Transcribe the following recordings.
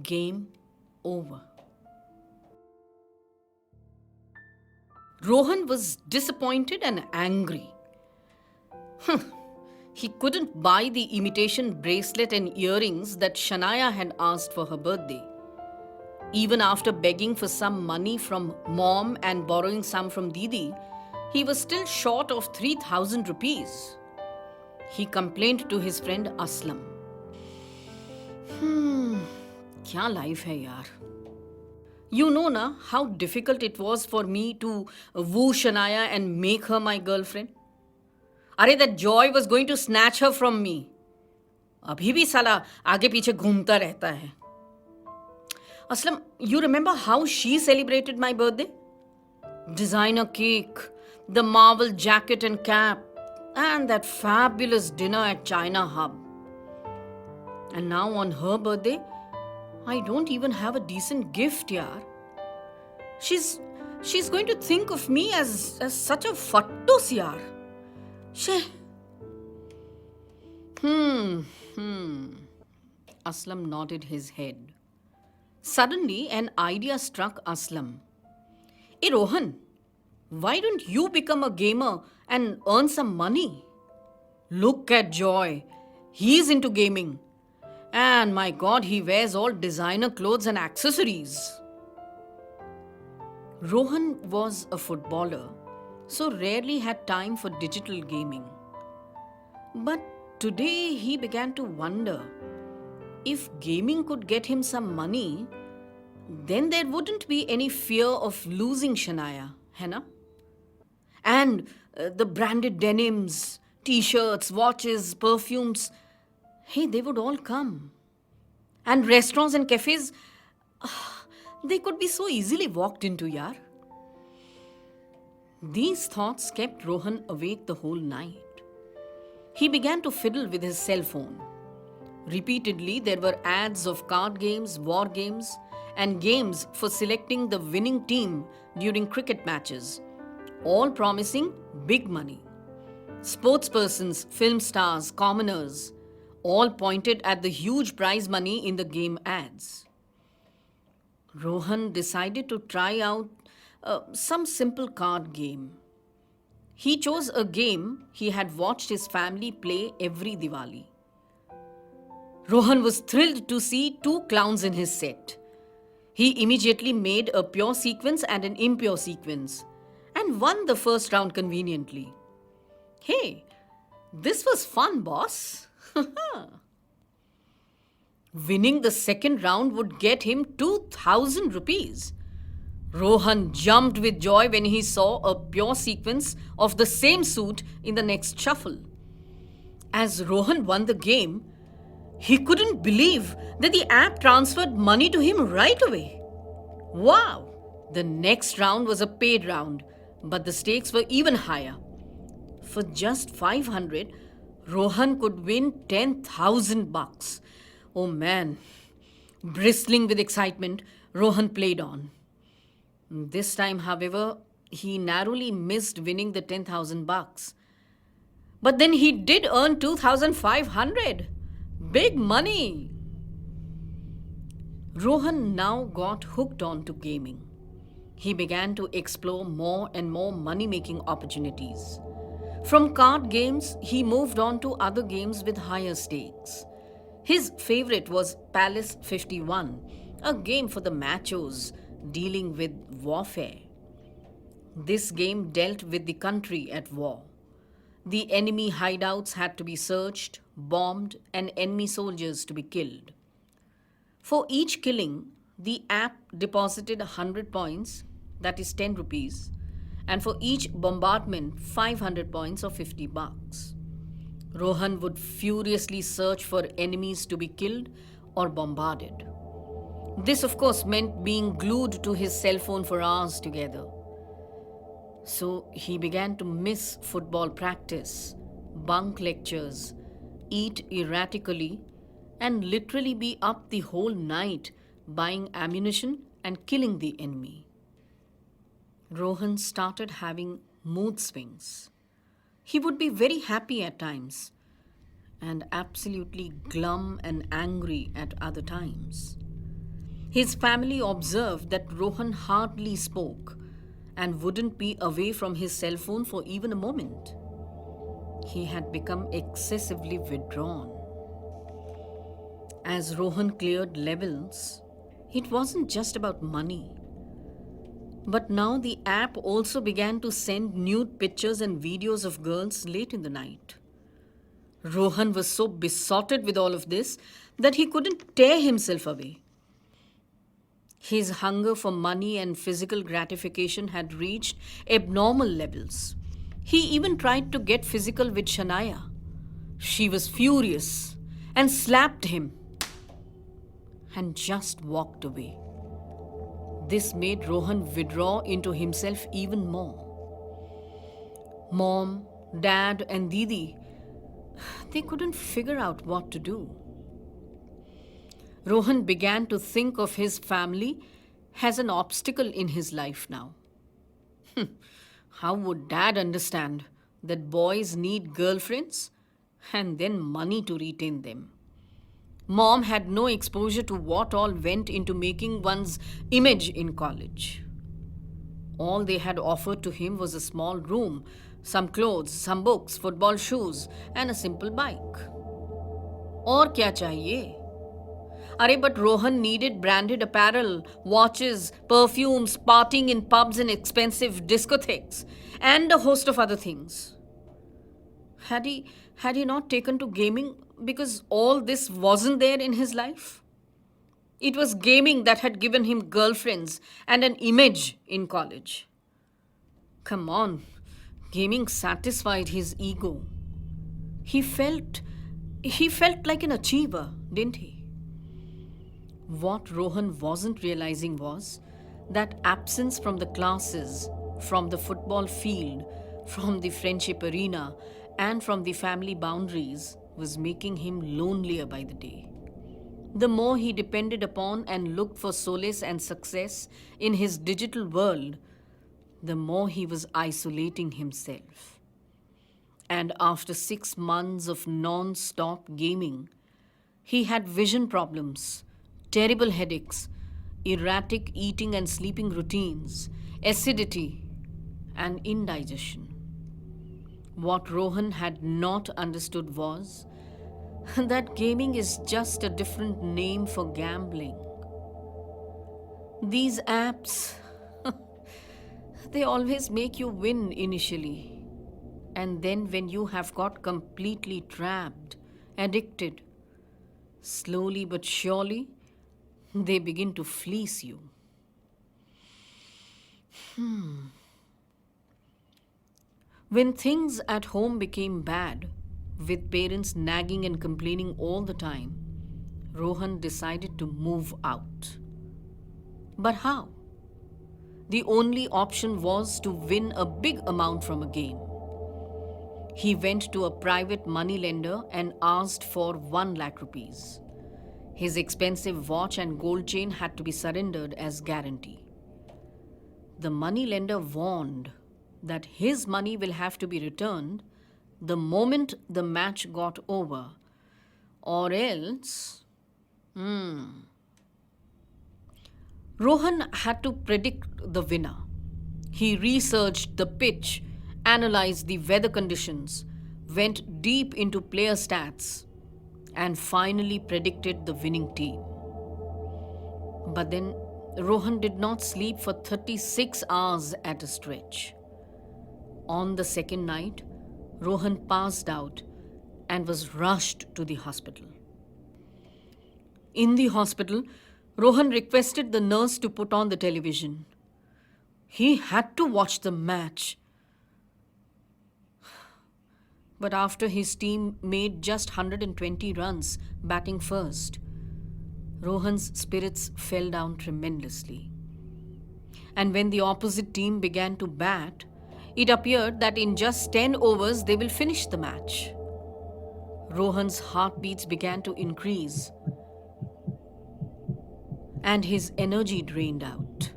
Game over. Rohan was disappointed and angry. He couldn't buy the imitation bracelet and earrings that Shania had asked for her birthday. Even after begging for some money from mom and borrowing some from Didi, he was still short of 3,000 rupees. He complained to his friend Aslam. क्या life है यार. You know na how difficult it was for me to woo Shania and make her my girlfriend. अरे that joy was going to snatch her from me. अभी भी साला आगे पीछे घूमता रहता है. Aslam, you remember how she celebrated my birthday? Designer cake, the marble jacket and cap, and that fabulous dinner at China Hub. And now on her birthday, I don't even have a decent gift, yaar. She's going to think of me as such a fattus, yaar. Sheh. Aslam nodded his head. Suddenly, an idea struck Aslam. Hey Rohan, why don't you become a gamer and earn some money? Look at Joy. He's into gaming. And my god, he wears all designer clothes and accessories. Rohan was a footballer, so rarely had time for digital gaming. But today he began to wonder, if gaming could get him some money, then there wouldn't be any fear of losing Shania, है ना? And the branded denims, t-shirts, watches, perfumes, hey, they would all come. And restaurants and cafes, they could be so easily walked into, yaar. These thoughts kept Rohan awake the whole night. He began to fiddle with his cell phone. Repeatedly, there were ads of card games, war games, and games for selecting the winning team during cricket matches, all promising big money. Sportspersons, film stars, commoners, all pointed at the huge prize money in the game ads. Rohan decided to try out some simple card game. He chose a game he had watched his family play every Diwali. Rohan was thrilled to see two clowns in his set. He immediately made a pure sequence and an impure sequence and won the first round conveniently. Hey, this was fun, boss. Winning the second round would get him 2,000 rupees. Rohan jumped with joy when he saw a pure sequence of the same suit in the next shuffle. As Rohan won the game, he couldn't believe that the app transferred money to him right away. Wow! The next round was a paid round, but the stakes were even higher. For just 500, Rohan could win 10,000 bucks. Oh man. Bristling with excitement, Rohan played on. This time, however, he narrowly missed winning the 10,000 bucks. But then he did earn 2,500. Big money! Rohan now got hooked on to gaming. He began to explore more and more money-making opportunities. From card games, he moved on to other games with higher stakes. His favorite was Palace 51, a game for the machos dealing with warfare. This game dealt with the country at war. The enemy hideouts had to be searched, bombed, and enemy soldiers to be killed. For each killing, the app deposited 100 points, that is 10 rupees, and for each bombardment, 500 points or 50 bucks. Rohan would furiously search for enemies to be killed or bombarded. This, of course, meant being glued to his cell phone for hours together. So he began to miss football practice, bunk lectures, eat erratically, and literally be up the whole night buying ammunition and killing the enemy. Rohan started having mood swings. He would be very happy at times and absolutely glum and angry at other times. His family observed that Rohan hardly spoke and wouldn't be away from his cell phone for even a moment. He had become excessively withdrawn. As Rohan cleared levels, it wasn't just about money. But now the app also began to send nude pictures and videos of girls late in the night. Rohan was so besotted with all of this that he couldn't tear himself away. His hunger for money and physical gratification had reached abnormal levels. He even tried to get physical with Shania. She was furious and slapped him and just walked away. This made Rohan withdraw into himself even more. Mom, Dad, and Didi, they couldn't figure out what to do. Rohan began to think of his family as an obstacle in his life now. How would Dad understand that boys need girlfriends and then money to retain them? Mom had no exposure to what all went into making one's image in college. All they had offered to him was a small room, some clothes, some books, football shoes, and a simple bike. और क्या चाहिए? Arey, but Rohan needed branded apparel, watches, perfumes, partying in pubs and expensive discotheques, and a host of other things. Had he not taken to gaming because all this wasn't there in his life? It was gaming that had given him girlfriends and an image in college. Come on, gaming satisfied his ego. He felt like an achiever, didn't he? What Rohan wasn't realizing was that absence from the classes, from the football field, from the friendship arena, and from the family boundaries was making him lonelier by the day. The more he depended upon and looked for solace and success in his digital world, the more he was isolating himself. And after 6 months of non-stop gaming, he had vision problems, terrible headaches, erratic eating and sleeping routines, acidity, and indigestion. What Rohan had not understood was that gaming is just a different name for gambling. These apps, they always make you win initially. And then when you have got completely trapped, addicted, slowly but surely, they begin to fleece you. When things at home became bad, with parents nagging and complaining all the time, Rohan decided to move out. But how? The only option was to win a big amount from a game. He went to a private moneylender and asked for 1 lakh rupees. His expensive watch and gold chain had to be surrendered as guarantee. The moneylender warned that his money will have to be returned the moment the match got over, or else. Rohan had to predict the winner. He researched the pitch, analyzed the weather conditions, went deep into player stats, and finally predicted the winning team. But then Rohan did not sleep for 36 hours at a stretch. On the second night, Rohan passed out and was rushed to the hospital. In the hospital, Rohan requested the nurse to put on the television. He had to watch the match. But after his team made just 120 runs, batting first, Rohan's spirits fell down tremendously. And when the opposite team began to bat, it appeared that in just 10 overs they will finish the match. Rohan's heartbeats began to increase and his energy drained out.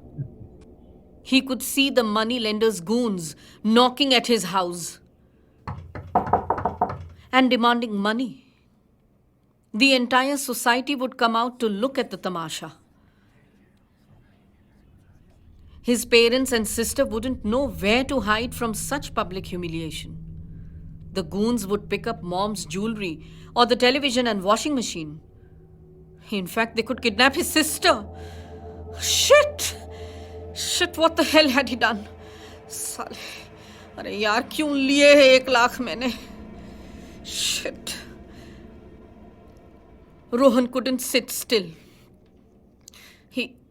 He could see the moneylender's goons knocking at his house and demanding money. The entire society would come out to look at the tamasha. His parents and sister wouldn't know where to hide from such public humiliation. The goons would pick up mom's jewelry or the television and washing machine. In fact, they could kidnap his sister. Shit! Shit, what the hell had he done? साले, अरे यार क्यों लिए है 1 लाख मैंने? Shit. Rohan couldn't sit still.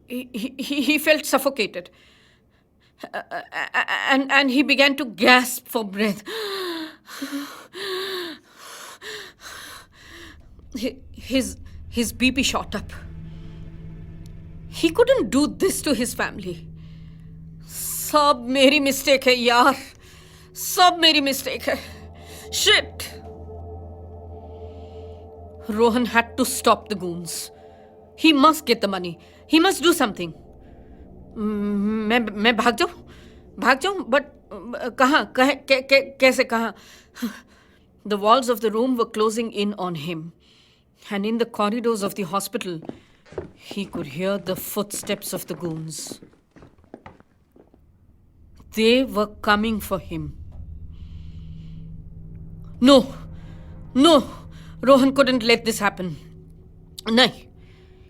He felt suffocated. And he began to gasp for breath. His BP shot up. He couldn't do this to his family. सब मेरी mistake है यार. सब मेरी मिस्टेक है. Shit. Rohan had to stop the goons. He must get the money. He must do something. मैं भाग जाऊं but कहाँ कैसे कहाँ? The walls of the room were closing in on him, and in the corridors of the hospital, he could hear the footsteps of the goons. They were coming for him. No, Rohan couldn't let this happen. No.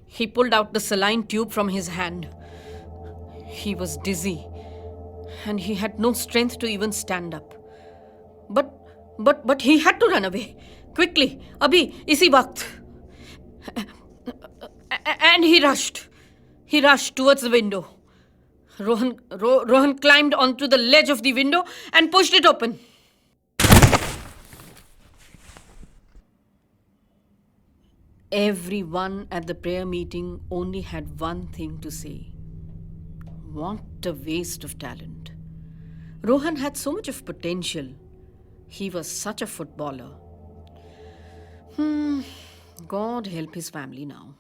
He pulled out the saline tube from his hand. He was dizzy, and he had no strength to even stand up. But he had to run away quickly. Abhi, isi waqt. And he rushed. He rushed towards the window. Rohan climbed onto the ledge of the window and pushed it open. Everyone at the prayer meeting only had one thing to say. What a waste of talent. Rohan had so much of potential. He was such a footballer. God help his family now.